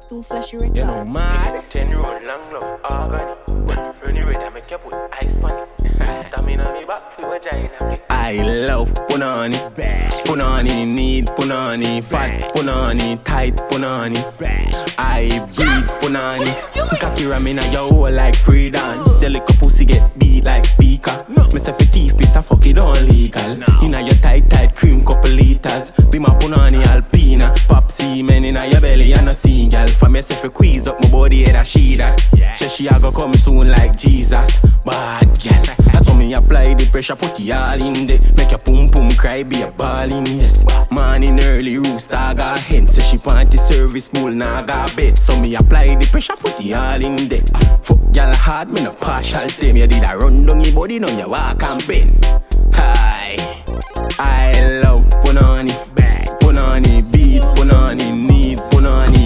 Too flashy records. You know, mad 10 round long love, organic. Anyway, that make you put ice on it. Stamina me back for vagina play. I love punani. Punani need punani. Fat punani, tight punani. I breed punani. Cocky ram inna your hole like free dance. The little pussy get beat like speaker. Me say for teeth piece, I fuck it all legal. Inna your tight cream couple liters. Be my punani alpina. Pop semen inna your belly and a seagull. For me say for squeeze up my body head a she that. Say she a go come soon like Jesus. Bad girl. That's when me apply the pressure, put it all in there. Make your pum pum cry, be a ballin', yes. Morning early, rooster got hen. Say she panty service, mule nah got bed. So me apply the pressure, put it all in there. Fuck y'all hard, me no partial them. You did a run down your body, now you walk and bend. Hi, I love punani. Punani beat, punani need punani.